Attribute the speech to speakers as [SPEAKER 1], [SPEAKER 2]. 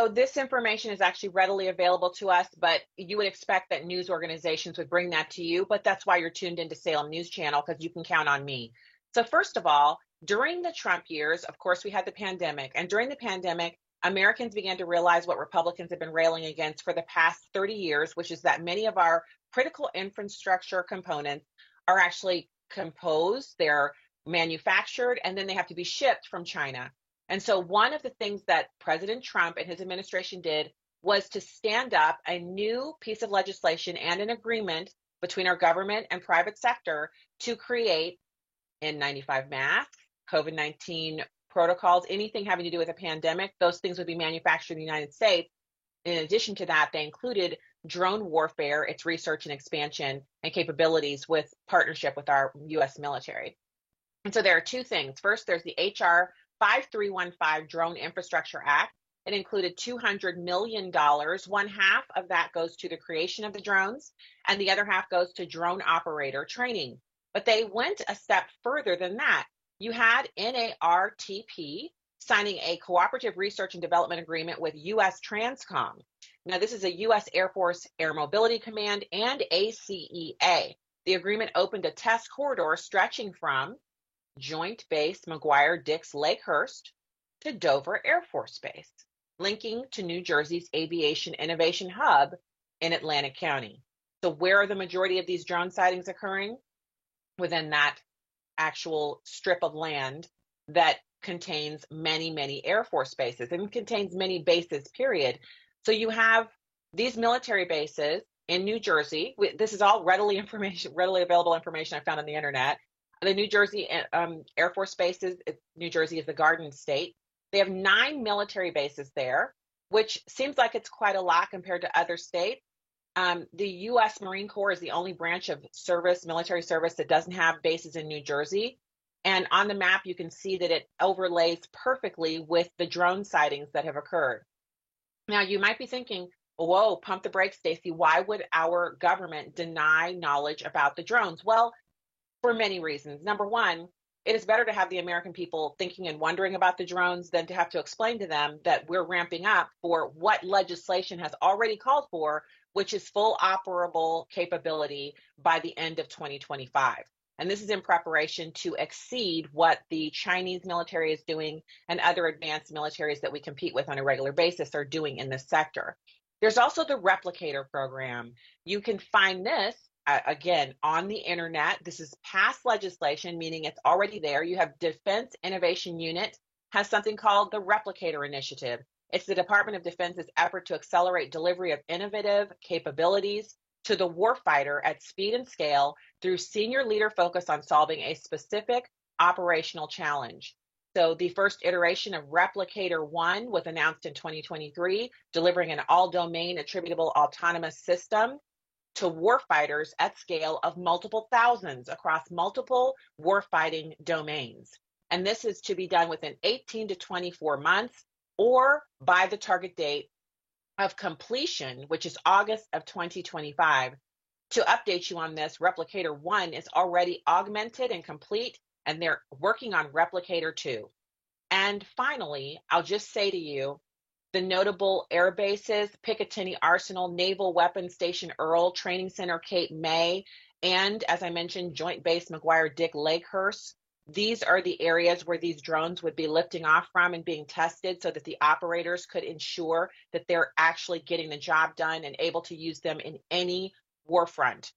[SPEAKER 1] So this information is actually readily available to us, but you would expect that news organizations would bring that to you. But that's why you're tuned into Salem News Channel, because you can count on me. So first of all, during the Trump years, of course, we had the pandemic. And during the pandemic, Americans began to realize what Republicans have been railing against for the past 30 years, which is that many of our critical infrastructure components are actually composed, they're manufactured, and then they have to be shipped from China. And so one of the things that President Trump and his administration did was to stand up a new piece of legislation and an agreement between our government and private sector to create N95 masks, COVID-19 protocols, anything having to do with a pandemic. Those things would be manufactured in the United States. In addition to that, they included drone warfare, its research and expansion and capabilities with partnership with our U.S. military. And so there are two things. First, there's the HR 5315 Drone Infrastructure Act. It included $200 million. One half of that goes to the creation of the drones, and the other half goes to drone operator training. But they went a step further than that. You had NARTP signing a cooperative research and development agreement with U.S. Transcom. Now, this is a U.S. Air Force Air Mobility Command and ACEA. The agreement opened a test corridor stretching from Joint Base McGuire-Dix Lakehurst to Dover Air Force Base, linking to New Jersey's Aviation Innovation Hub in Atlantic County. So where are the majority of these drone sightings occurring? Within that actual strip of land that contains many, many Air Force bases and contains many bases, period. So you have these military bases in New Jersey. This is all readily available information I found on the internet. The New Jersey Air Force bases, New Jersey is the Garden State. They have 9 military bases there, which seems like it's quite a lot compared to other states. The U.S. Marine Corps is the only branch of military service that doesn't have bases in New Jersey. And on the map, you can see that it overlays perfectly with the drone sightings that have occurred. Now, you might be thinking, whoa, pump the brakes, Stacey. Why would our government deny knowledge about the drones? Well, for many reasons. Number one, it is better to have the American people thinking and wondering about the drones than to have to explain to them that we're ramping up for what legislation has already called for, which is full operable capability by the end of 2025. And this is in preparation to exceed what the Chinese military is doing and other advanced militaries that we compete with on a regular basis are doing in this sector. There's also the Replicator program. You can find this again, on the internet. This is past legislation, meaning it's already there. You have Defense Innovation Unit has something called the Replicator Initiative. It's the Department of Defense's effort to accelerate delivery of innovative capabilities to the warfighter at speed and scale through senior leader focus on solving a specific operational challenge. So the first iteration of Replicator 1 was announced in 2023, delivering an all-domain attributable autonomous system to warfighters at scale of multiple thousands across multiple warfighting domains. And this is to be done within 18 to 24 months or by the target date of completion, which is August of 2025. To update you on this, Replicator 1 is already augmented and complete, and they're working on Replicator 2. And finally, I'll just say to you, the notable air bases, Picatinny Arsenal, Naval Weapons Station Earl, Training Center Cape May, and as I mentioned, Joint Base McGuire-Dix Lakehurst. These are the areas where these drones would be lifting off from and being tested so that the operators could ensure that they're actually getting the job done and able to use them in any war front.